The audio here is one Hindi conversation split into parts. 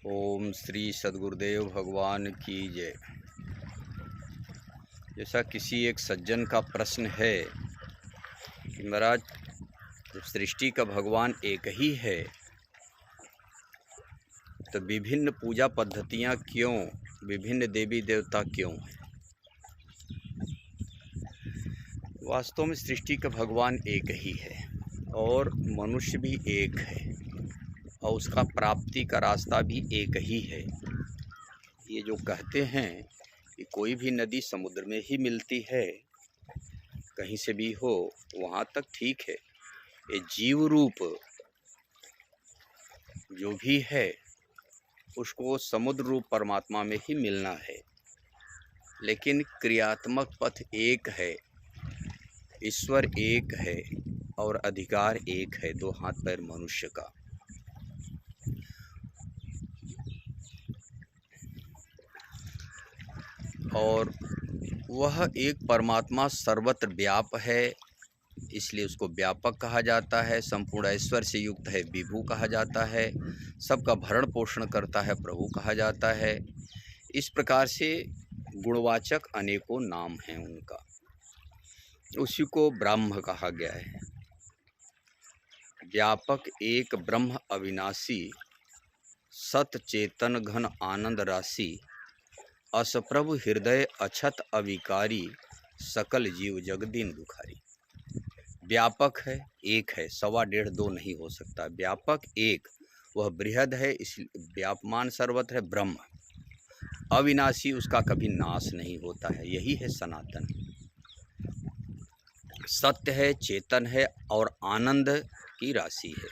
ओम श्री सद्गुरुदेव भगवान की जय। जैसा किसी एक सज्जन का प्रश्न है कि महाराज, जब सृष्टि का भगवान एक ही है तो विभिन्न पूजा पद्धतियां क्यों, विभिन्न देवी देवता क्यों हैं? वास्तव में सृष्टि का भगवान एक ही है और मनुष्य भी एक है और उसका प्राप्ति का रास्ता भी एक ही है। ये जो कहते हैं कि कोई भी नदी समुद्र में ही मिलती है, कहीं से भी हो, वहाँ तक ठीक है। ये जीव रूप जो भी है उसको समुद्र रूप परमात्मा में ही मिलना है, लेकिन क्रियात्मक पथ एक है, ईश्वर एक है और अधिकार एक है, दो हाथ पैर मनुष्य का। और वह एक परमात्मा सर्वत्र व्याप है, इसलिए उसको व्यापक कहा जाता है। संपूर्ण ऐश्वर्य से युक्त है, विभु कहा जाता है। सबका भरण पोषण करता है, प्रभु कहा जाता है। इस प्रकार से गुणवाचक अनेकों नाम हैं उनका। उसी को ब्रह्म कहा गया है। व्यापक एक ब्रह्म अविनाशी, सत चेतन घन आनंद राशि, असप्रभु हृदय अछत अविकारी, सकल जीव जग दीन दुखारी। व्यापक है, एक है, सवा डेढ़ दो नहीं हो सकता। व्यापक एक, वह बृहद है, इस व्यापमान सर्वत्र है। ब्रह्म अविनाशी, उसका कभी नाश नहीं होता है, यही है सनातन। सत्य है, चेतन है और आनंद की राशि है।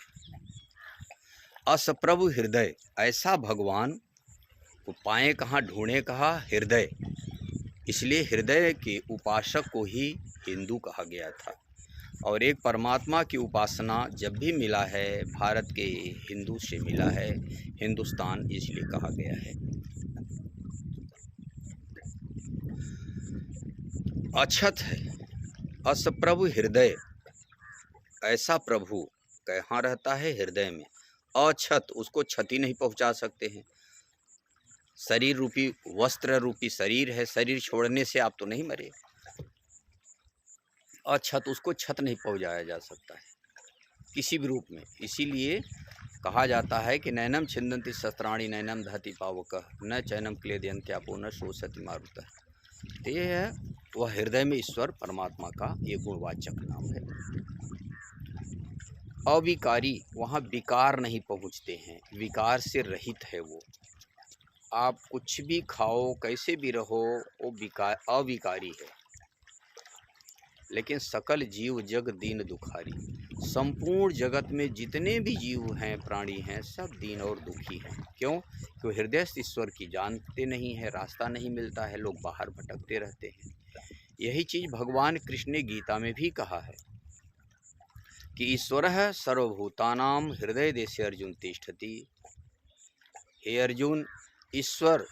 असप्रभु हृदय, ऐसा भगवान को पाएं कहाँ, ढूंढें कहाँ? हृदय। इसलिए हृदय के उपासक को ही हिंदू कहा गया था। और एक परमात्मा की उपासना जब भी मिला है, भारत के हिंदू से मिला है, हिंदुस्तान इसलिए कहा गया है। अछत है, असप्रभु हृदय, ऐसा प्रभु कहाँ रहता है? हृदय में। अछत, उसको क्षति नहीं पहुंचा सकते हैं। शरीर रूपी वस्त्र रूपी शरीर है, शरीर छोड़ने से आप तो नहीं मरे। अछत, उसको छत नहीं पहुंचाया जा सकता है किसी भी रूप में। इसीलिए कहा जाता है कि नैनम छिंदन्ति शस्त्राणि नैनम दहति पावकः न चैनम क्लेदयन्त्यापो न शोषति मारुतः। तो ये है वह हृदय में ईश्वर परमात्मा का ये गुणवाचक नाम है। अविकारी, वहाँ विकार नहीं पहुँचते हैं, विकार से रहित है वो। आप कुछ भी खाओ, कैसे भी रहो, वो अविकारी है। लेकिन सकल जीव जग दीन दुखारी, संपूर्ण जगत में जितने भी जीव हैं, प्राणी हैं, सब दीन और दुखी हैं। क्यों? क्यों? हृदय ईश्वर की जानते नहीं है, रास्ता नहीं मिलता है, लोग बाहर भटकते रहते हैं। यही चीज़ भगवान कृष्ण ने गीता में भी कहा है कि ईश्वरः सर्वभूतानां हृदय देशे अर्जुन तिष्ठति। हे अर्जुन, ईश्वर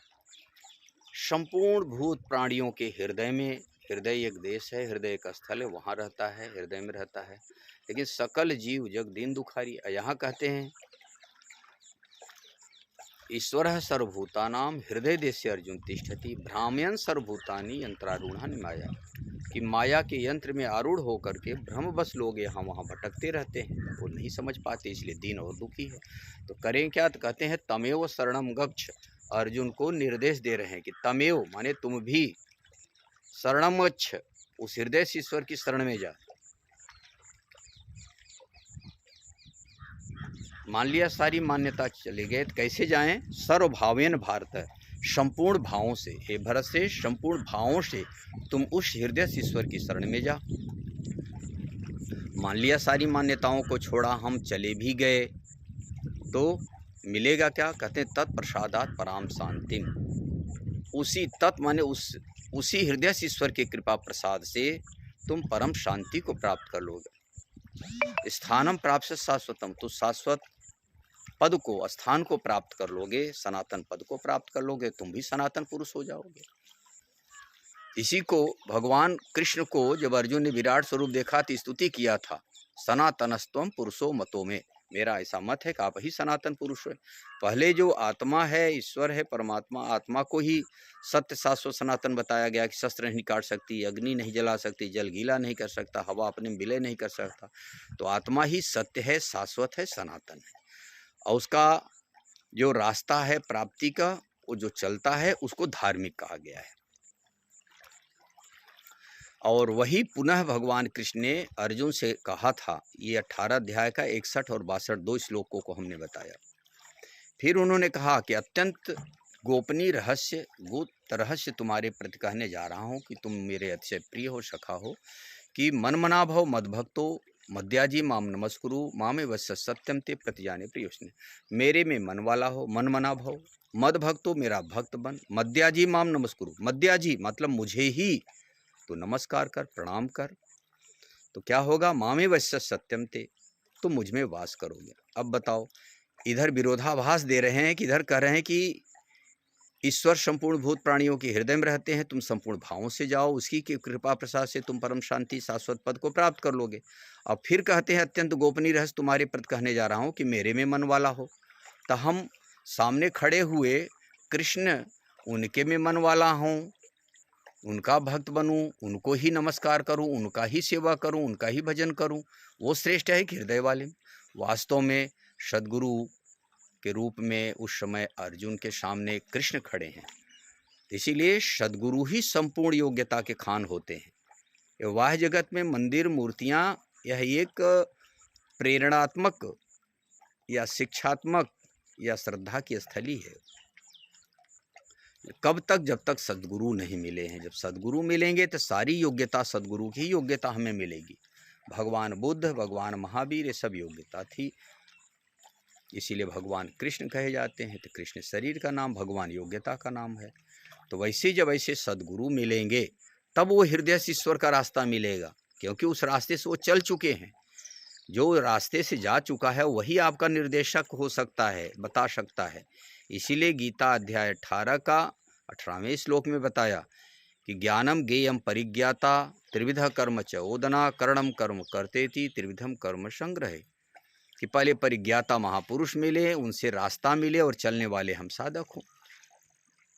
संपूर्ण भूत प्राणियों के हृदय में, हृदय एक देश है, हृदय एक स्थल है, वहाँ रहता है, हृदय में रहता है। लेकिन सकल जीव जग दीन दुखारी, यहाँ कहते हैं ईश्वरः सर्वभूतानां हृदय देशे अर्जुन तिष्ठति भ्राम्यन् सर्वभूतानि यंत्रारूढ़ानि माया, कि माया के यंत्र में आरूढ़ होकर के भ्रमवश लोग यहाँ वहाँ भटकते रहते हैं, वो नहीं समझ पाते, इसलिए दीन और दुखी है। तो करें क्या? तो कहते हैं तमेव शरणम गच्छ। अर्जुन को निर्देश दे रहे हैं कि तमेव माने तुम भी, शरणम गच्छ, उस हृदय से ईश्वर की शरण में जा। मान लिया सारी मान्यता चले गए तो कैसे जाएं? सर्वभावेन भारत, संपूर्ण भावों से, हे भरत से संपूर्ण भावों से तुम उस हृदय से ईश्वर की शरण में जा। मान लिया सारी मान्यताओं को छोड़ा, हम चले भी गए तो मिलेगा क्या? कहते हैं तत्प्रसादात पराम शांतिम। उसी तत् माने उसी हृदय से ईश्वर के कृपा प्रसाद से तुम परम शांति को प्राप्त कर लोगे। स्थानम प्राप्त शाश्वतम, तो शाश्वत पद को, स्थान को प्राप्त कर लोगे, सनातन पद को प्राप्त कर लोगे, तुम भी सनातन पुरुष हो जाओगे। इसी को भगवान कृष्ण को जब अर्जुन ने विराट स्वरूप देखा तो स्तुति किया था, सनातनस्त्वम पुरुषो मतो में, मेरा ऐसा मत है कि आप ही सनातन पुरुष हो। पहले जो आत्मा है, ईश्वर है, परमात्मा, आत्मा को ही सत्य शाश्वत सनातन बताया गया कि शस्त्र नहीं काट सकती, अग्नि नहीं जला सकती, जल गीला नहीं कर सकता, हवा अपने में विलय नहीं कर सकता। तो आत्मा ही सत्य है, शाश्वत है, सनातन है। और उसका जो रास्ता है प्राप्ति का, वो जो चलता है उसको धार्मिक कहा गया है। और वही पुनः भगवान कृष्ण ने अर्जुन से कहा था। ये 18 अध्याय का 61 और 62 दो श्लोकों को हमने बताया। फिर उन्होंने कहा कि अत्यंत गोपनीय रहस्य, गुप्त रहस्य तुम्हारे प्रति कहने जा रहा हूँ कि तुम मेरे अतिशय प्रिय हो, सखा हो, कि मन मना भव मद्भक्तो मद्याजी माम नमस्कुरु मामे वत्स सत्यम ते प्रतिजाने प्रियोष्ण। मेरे में मन वाला हो, मन मना भव, मद भक्तो मेरा भक्त बन, मद्याजी माम नमस्कुरु, मद्याजी मतलब मुझे ही तो नमस्कार कर, प्रणाम कर। तो क्या होगा, मामे वश्य सत्यम ते, तो मुझ में वास करोगे। अब बताओ, इधर विरोधाभास दे रहे हैं कि इधर कह रहे हैं कि ईश्वर संपूर्ण भूत प्राणियों के हृदय में रहते हैं, तुम संपूर्ण भावों से जाओ, उसकी की कृपा प्रसाद से तुम परम शांति शाश्वत पद को प्राप्त कर लोगे। अब फिर कहते हैं अत्यंत गोपनीय रहस्य तुम्हारे प्रति कहने जा रहा हूँ कि मेरे में मन वाला हो। तो हम सामने खड़े हुए कृष्ण, उनके में मन वाला हूँ, उनका भक्त बनूं, उनको ही नमस्कार करूं, उनका ही सेवा करूं, उनका ही भजन करूं, वो श्रेष्ठ है कि हृदय वाले। वास्तव में सद्गुरु के रूप में उस समय अर्जुन के सामने कृष्ण खड़े हैं। इसीलिए सद्गुरु ही संपूर्ण योग्यता के खान होते हैं। ये वाह्य जगत में मंदिर, मूर्तियां, यह एक प्रेरणात्मक या शिक्षात्मक या श्रद्धा की स्थली है। कब तक, जब तक सद्गुरु नहीं मिले हैं। जब सद्गुरु मिलेंगे तो सारी योग्यता सद्गुरु की योग्यता हमें मिलेगी। भगवान बुद्ध, भगवान महावीर, ये सब योग्यता थी। इसीलिए भगवान कृष्ण कहे जाते हैं। तो कृष्ण शरीर का नाम, भगवान योग्यता का नाम है। तो वैसे जब ऐसे सद्गुरु मिलेंगे तब वो हृदय से ईश्वर का रास्ता मिलेगा, क्योंकि उस रास्ते से वो चल चुके हैं। जो रास्ते से जा चुका है वही आपका निर्देशक हो सकता है, बता सकता है। इसीलिए गीता अध्याय 18 का 18वें श्लोक में बताया कि ज्ञानम ज्ञेयम परिज्ञाता त्रिविध कर्म च ओदना करणम कर्म करतेति त्रिविधम कर्म संग्रहे। कि पहले परिज्ञाता महापुरुष मिले, उनसे रास्ता मिले, और चलने वाले हम साधक हों।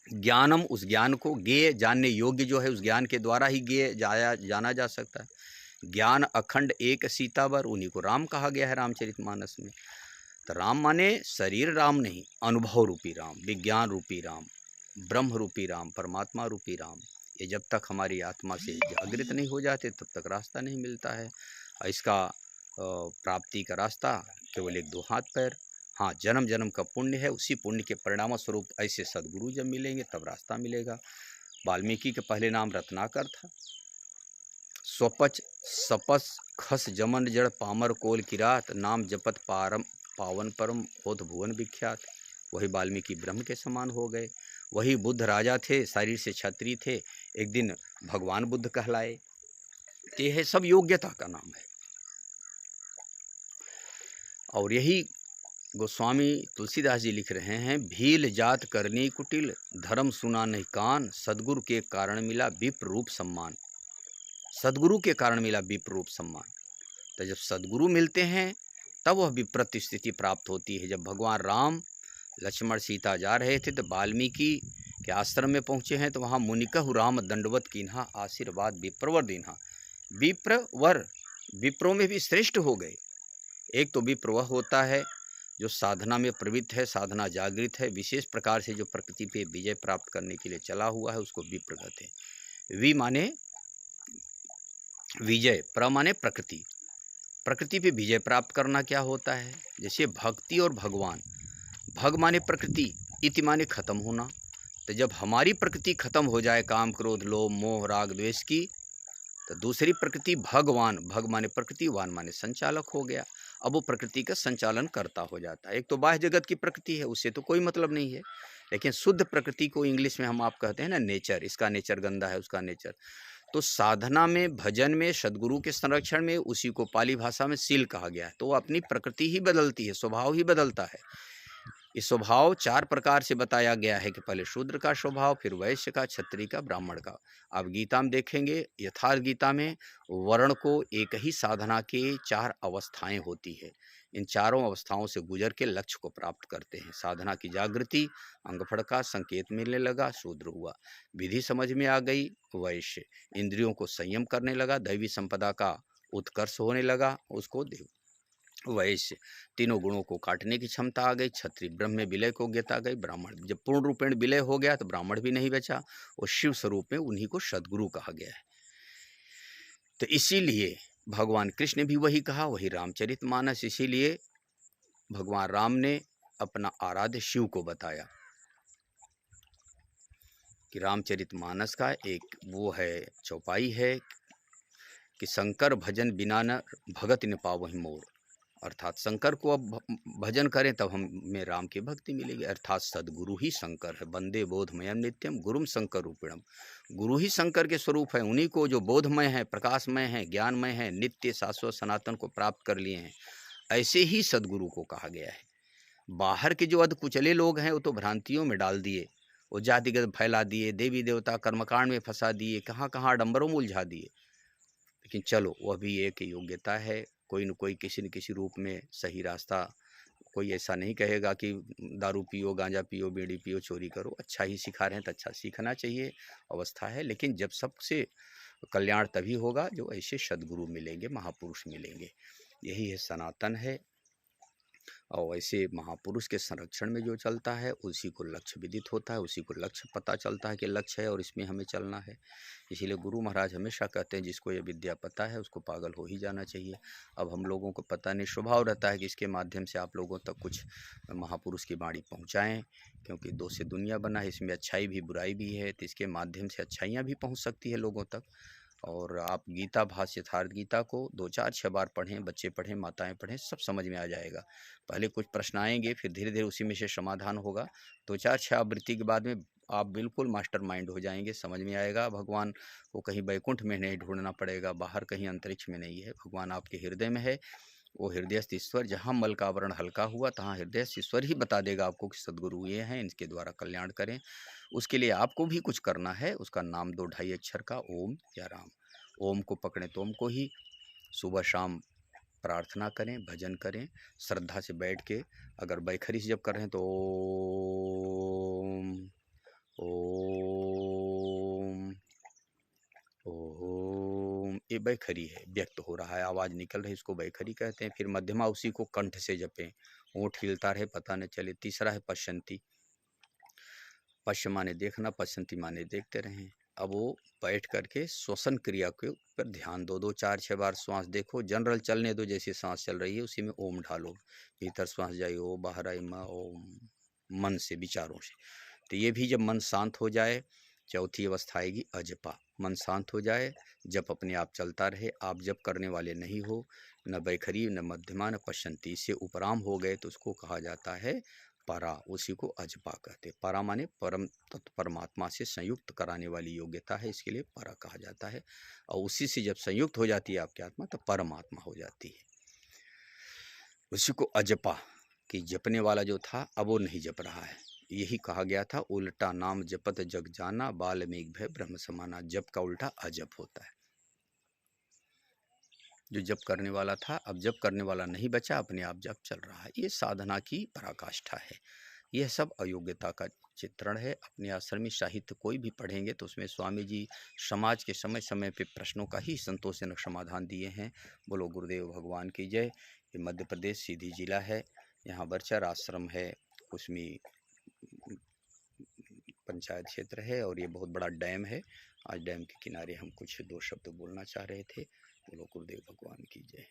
ज्ञानम, उस ज्ञान को, ज्ञेय जानने योग्य जो है, उस ज्ञान के द्वारा ही ज्ञेय जाना जा सकता है। ज्ञान अखंड एक सीतावर, उन्हीं को राम कहा गया है रामचरितमानस में। तो राम माने शरीर राम नहीं, अनुभव रूपी राम, विज्ञान रूपी राम, ब्रह्म रूपी राम, परमात्मा रूपी राम। ये जब तक हमारी आत्मा से जागृत नहीं हो जाते तब तक रास्ता नहीं मिलता है। इसका प्राप्ति का रास्ता केवल एक दो हाथ पैर, हाँ, जन्म जन्म का पुण्य है। उसी पुण्य के परिणाम स्वरूप ऐसे सद्गुरु जब मिलेंगे तब रास्ता मिलेगा। वाल्मीकि के पहले नाम रत्नाकर था। स्वपच सपस खस जमन जड़ पामर कोल किरात, नाम जपत पारम पावन परम होत भुवन विख्यात। वही वाल्मीकि ब्रह्म के समान हो गए। वही बुद्ध राजा थे, शरीर से क्षत्रिय थे, एक दिन भगवान बुद्ध कहलाए। ये सब योग्यता का नाम है। और यही गोस्वामी तुलसीदास जी लिख रहे हैं, भील जात करनी कुटिल धर्म सुना नहीं कान, सद्गुरु के कारण मिला विप्र रूप सम्मान। सद्गुरु के कारण मिला विप्र रूप सम्मान। तो जब सद्गुरु मिलते हैं तब वह विप्रत स्थिति प्राप्त होती है। जब भगवान राम, लक्ष्मण, सीता जा रहे थे तो वाल्मीकि के आश्रम में पहुँचे हैं, तो वहाँ मुनिकहु राम दंडवत कीन्हा, आशीर्वाद विप्रवर दीन्हा। विप्रवर, विप्रों में भी श्रेष्ठ हो गए। एक तो विप्र वह होता है जो साधना में प्रवृत्त है, साधना जागृत है, विशेष प्रकार से जो प्रकृति पे विजय प्राप्त करने के लिए चला हुआ है, उसको विप्र कहते हैं। वि माने विजय, प्र माने प्रकृति। प्रकृति पे विजय प्राप्त करना क्या होता है? जैसे भक्ति और भगवान। भग माने प्रकृति, इति माने खत्म होना। तो जब हमारी प्रकृति खत्म हो जाए, काम क्रोध लोभ मोह राग द्वेष की, तो दूसरी प्रकृति भगवान, भग माने प्रकृति, वान माने संचालक हो गया। अब वो प्रकृति का संचालन करता हो जाता है। एक तो बाह्य जगत की प्रकृति है, उससे तो कोई मतलब नहीं है, लेकिन शुद्ध प्रकृति को इंग्लिश में हम आप कहते हैं ना नेचर, इसका नेचर गंदा है, उसका नेचर। तो साधना में, भजन में, सद्गुरु के संरक्षण में, उसी को पाली भाषा में शील कहा गया है। तो वो अपनी प्रकृति ही बदलती है, स्वभाव ही बदलता है। ये स्वभाव 4 प्रकार से बताया गया है कि पहले शूद्र का स्वभाव, फिर वैश्य का, क्षत्रिय का, ब्राह्मण का। आप गीता में देखेंगे, यथार्थ गीता में वर्ण को एक ही साधना के 4 अवस्थाएं होती है। इन चारों अवस्थाओं से गुजर के लक्ष्य को प्राप्त करते हैं। साधना की जागृति, अंग फड़का, संकेत मिलने लगा, शूद्र हुआ। विधि समझ में आ गई, वैश्य। इंद्रियों को संयम करने लगा, दैवी संपदा का उत्कर्ष होने लगा, उसको देव। वैश्य। तीनों गुणों को काटने की क्षमता आ गई, क्षत्रिय। ब्रह्म में विलय को ज्ञता गई, ब्राह्मण। जब पूर्ण रूपेण विलय हो गया तो ब्राह्मण भी नहीं बचा, और शिव स्वरूप में उन्हीं को सदगुरु कहा गया है। तो इसीलिए भगवान कृष्ण ने भी वही कहा, वही रामचरितमानस। इसीलिए भगवान राम ने अपना आराध्य शिव को बताया कि रामचरितमानस का एक वो है, चौपाई है कि शंकर भजन बिना न भगत न पावहि मोर। अर्थात शंकर को अब भजन करें तब हमें राम की भक्ति मिलेगी। अर्थात सदगुरु ही शंकर है। वंदे बोधमयम नित्यम गुरुम शंकर रूपिणम। गुरु ही शंकर के स्वरूप है। उन्हीं को जो बोधमय है, प्रकाशमय है, ज्ञानमय है, नित्य शाश्वत सनातन को प्राप्त कर लिए हैं, ऐसे ही सदगुरु को कहा गया है। बाहर के जो अधकुचले लोग हैं वो तो भ्रांतियों में डाल दिए, वो जातिगत फैला दिए, देवी देवता कर्मकांड में फंसा दिए, कहाँ कहाँ आडम्बरों में उलझा दिए। लेकिन चलो, वह भी एक योग्यता है। कोई न कोई किसी न किसी रूप में सही रास्ता, कोई ऐसा नहीं कहेगा कि दारू पियो, गांजा पियो, बीड़ी पियो, चोरी करो। अच्छा ही सिखा रहे हैं तो अच्छा सीखना चाहिए, अवस्था है। लेकिन जब सबसे कल्याण तभी होगा जो ऐसे सदगुरु मिलेंगे, महापुरुष मिलेंगे। यही है सनातन है। और ऐसे महापुरुष के संरक्षण में जो चलता है उसी को लक्ष्य विदित होता है, उसी को लक्ष्य पता चलता है कि लक्ष्य है और इसमें हमें चलना है। इसीलिए गुरु महाराज हमेशा कहते हैं जिसको ये विद्या पता है उसको पागल हो ही जाना चाहिए। अब हम लोगों को पता नहीं, स्वभाव रहता है कि इसके माध्यम से आप लोगों तक कुछ महापुरुष की वाणी पहुँचाएँ, क्योंकि दो से दुनिया बना है, इसमें अच्छाई भी बुराई भी है, तो इसके माध्यम से अच्छाइयाँ भी पहुँच सकती है लोगों तक। और आप गीता भाष्य यथार्थ गीता को 2 4 6 बार पढ़ें, बच्चे पढ़ें, माताएं पढ़ें, सब समझ में आ जाएगा। पहले कुछ प्रश्न आएंगे, फिर धीरे धीरे उसी में से समाधान होगा। 2 4 6 आवृत्ति के बाद में आप बिल्कुल मास्टर माइंड हो जाएंगे, समझ में आएगा। भगवान को कहीं बैकुंठ में नहीं ढूंढना पड़ेगा, बाहर कहीं अंतरिक्ष में नहीं है, भगवान आपके हृदय में है। वो हृदयस्थ ईश्वर, जहाँ मल का आवरण हल्का हुआ तहाँ हृदयस्थ ईश्वर ही बता देगा आपको कि सदगुरु ये हैं, इनके द्वारा कल्याण करें। उसके लिए आपको भी कुछ करना है। उसका नाम 2 ढाई अक्षर का ओम या राम। ओम को पकड़ें तो ओम को ही सुबह शाम प्रार्थना करें, भजन करें, श्रद्धा से बैठ के। अगर बैखरी से जब कर रहे हैं तो ओम ओम ओम, ये बैखरी है, व्यक्त हो रहा है, आवाज़ निकल रही है, इसको बैखरी कहते हैं। फिर मध्यमा उसी को कंठ से जपें, होंठ हिलता रहे, पता न चले। तीसरा है पश्यंती। पश्य माने देखना, पश्यंती माने देखते रहें। अब वो बैठ करके श्वसन क्रिया के ऊपर ध्यान दो। 2 4 6 बार श्वास देखो, जनरल चलने दो, जैसी सांस चल रही है उसी में ओम ढालो। भीतर श्वास जाए ओ, बाहर आई माँ ओम, मन से, विचारों से। तो ये भी जब मन शांत हो जाए, चौथी अवस्था आएगी अजपा। मन शांत हो जाए, जप अपने आप चलता रहे, आप जप करने वाले नहीं हो, न बैखरी न मध्यमा न पश्यंती, इससे उपराम हो गए तो उसको कहा जाता है परा। उसी को अजपा कहते हैं। परा माने परम तत्व, परमात्मा से संयुक्त कराने वाली योग्यता है, इसके लिए परा कहा जाता है। और उसी से जब संयुक्त हो जाती है आपकी आत्मा तो परमात्मा हो जाती है। उसी को अजपा, कि जपने वाला जो था अब वो नहीं जप रहा है। यही कहा गया था, उल्टा नाम जपत जग जाना, बाल्मीक भय ब्रह्म समाना। जप का उल्टा अजप होता है। जो जप करने वाला था अब जप करने वाला नहीं बचा, अपने आप जप चल रहा है। ये साधना की पराकाष्ठा है। यह सब अयोग्यता का चित्रण है। अपने आश्रमी साहित्य कोई भी पढ़ेंगे तो उसमें स्वामी जी समाज के समय समय पे प्रश्नों का ही संतोषजनक समाधान दिए हैं। बोलो गुरुदेव भगवान की जय। ये मध्य प्रदेश सीधी जिला है, यहाँ बरचर आश्रम है, उसमें पंचायत क्षेत्र है और ये बहुत बड़ा डैम है। आज डैम के किनारे हम कुछ 2 शब्द बोलना चाह रहे थे। बोलो गुरुदेव भगवान की जय।